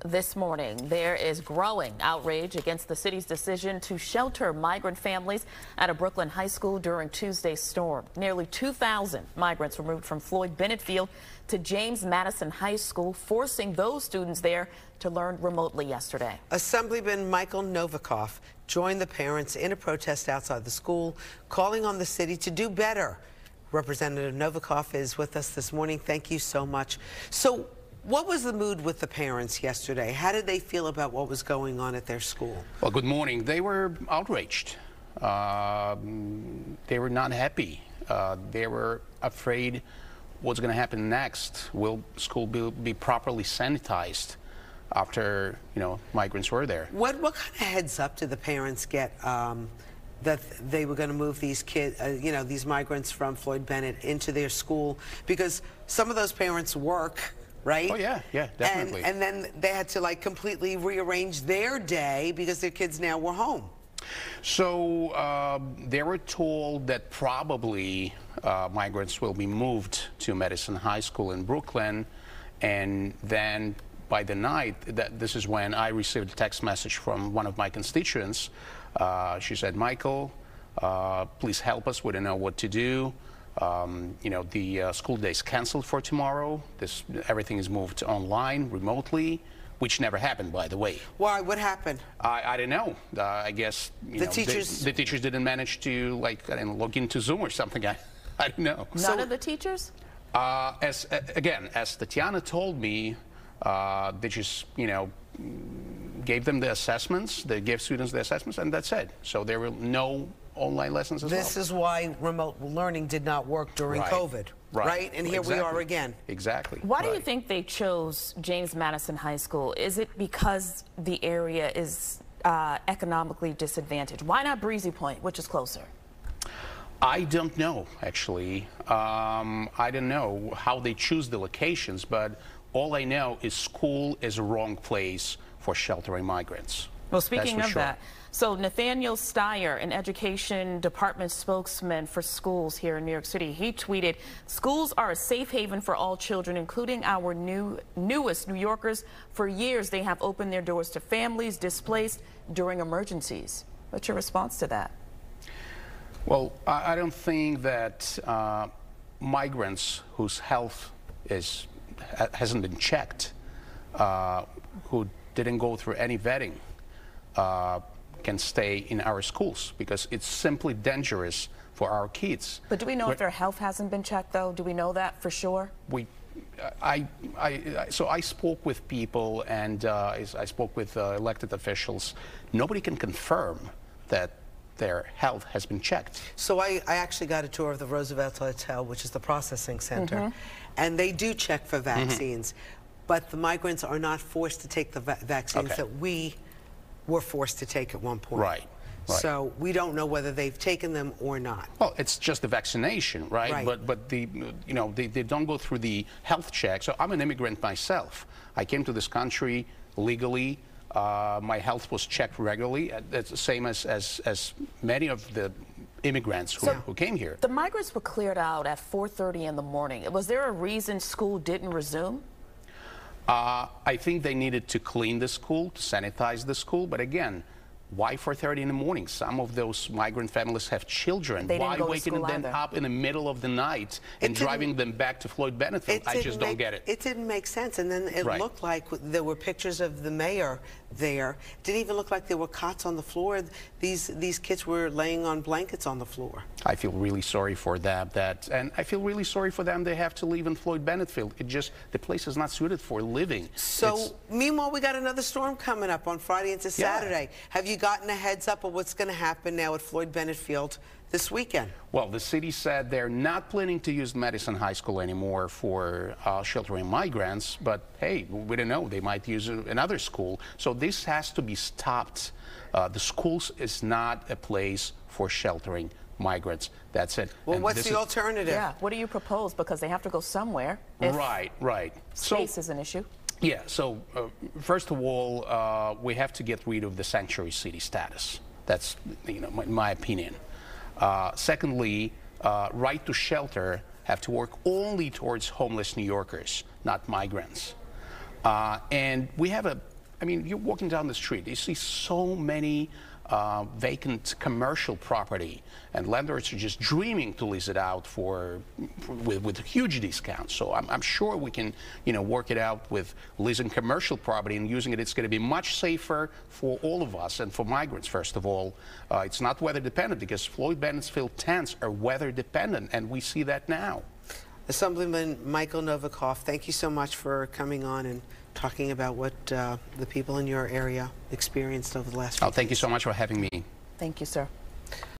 this morning. There is growing outrage against the city's decision to shelter migrant families at a Brooklyn high school during Tuesday's storm. Nearly 2,000 migrants were moved from Floyd Bennett Field to James Madison High School, forcing those students there to learn remotely yesterday. Assemblyman Michael Novakhov joined the parents in a protest outside the school, calling on the city to do better. Representative Novakhov is with us this morning. Thank you so much. So, what was the mood with the parents yesterday? How did they feel about what was going on at their school? Well, good morning. They were outraged. They were not happy. They were afraid what's going to happen next. Will school be properly sanitized after, migrants were there? What kind of heads up did the parents get that they were going to move these kids, these migrants from Floyd Bennett into their school? Because some of those parents work, right? Oh, yeah, definitely. And then they had to completely rearrange their day because their kids now were home. So they were told that probably migrants will be moved to Madison High School in Brooklyn, and then by the night, this is when I received a text message from one of my constituents. She said, "Michael, please help us. We don't know what to do. The school day is canceled for tomorrow. Everything is moved online, remotely," which never happened, by the way. Why? What happened? I don't know. I guess the teachers didn't manage to log into Zoom or something. I don't know. None of the teachers? As Tatiana told me, they just gave them the assessments. They gave students the assessments, and that's it. So there were no online lessons as well. This is why remote learning did not work during COVID, right? And here we are again. Exactly. Why do you think they chose James Madison High School? Is it because the area is economically disadvantaged? Why not Breezy Point, which is closer? I don't know, actually. I don't know how they choose the locations, but all I know is school is a wrong place for sheltering migrants. Well, speaking of that, so Nathaniel Steyer, an education department spokesman for schools here in New York City, he tweeted, "Schools are a safe haven for all children, including our newest New Yorkers. For years, they have opened their doors to families displaced during emergencies." What's your response to that? Well, I don't think that migrants whose health hasn't been checked, who didn't go through any vetting, can stay in our schools, because it's simply dangerous for our kids. But do we know if their health hasn't been checked, though? Do we know that for sure? So I spoke with people, and I spoke with elected officials. Nobody can confirm that their health has been checked. So I actually got a tour of the Roosevelt Hotel, which is the processing center, and they do check for vaccines, but the migrants are not forced to take the vaccines that we were forced to take at one point. Right. So we don't know whether they've taken them or not. Well, it's just the vaccination, right? But they don't go through the health check. So I'm an immigrant myself. I came to this country legally. My health was checked regularly. It's the same as many of the immigrants who came here. The migrants were cleared out at 4:30 in the morning. Was there a reason school didn't resume? I think they needed to clean the school, to sanitize the school. But again, why 4:30 in the morning? Some of those migrant families have children. Why waking them up in the middle of the night and driving them back to Floyd Bennett? I just don't get it. It didn't make sense. And then it looked like there were pictures of the mayor there. It didn't even look like there were cots on the floor. These kids were laying on blankets on the floor. I feel really sorry for them. And I feel really sorry for them. They have to live in Floyd Bennett Field. The place is not suited for living. So meanwhile, we got another storm coming up on Friday into Saturday. Have you gotten a heads up of what's going to happen now at Floyd Bennett Field this weekend? Well, the city said they're not planning to use Madison High School anymore for sheltering migrants, but hey, we don't know. They might use another school. So this has to be stopped. The schools is not a place for sheltering migrants. That's it. Well, what's the alternative? Yeah, what do you propose? Because they have to go somewhere. Right. Space is an issue. Yeah, so first of all, we have to get rid of the sanctuary city status. That's, my opinion. Secondly, right to shelter have to work only towards homeless New Yorkers, not migrants. And we have a I mean, you're walking down the street, you see so many vacant commercial property, and landlords are just dreaming to lease it out with huge discounts. So I'm sure we can, work it out with leasing commercial property and using it. It's going to be much safer for all of us and for migrants. First of all, it's not weather dependent because Floyd Bennettsville tents are weather dependent, and we see that now. Assemblyman Michael Novakhov, thank you so much for coming on and talking about what the people in your area experienced over the last few days. Thank you so much for having me. Thank you, sir.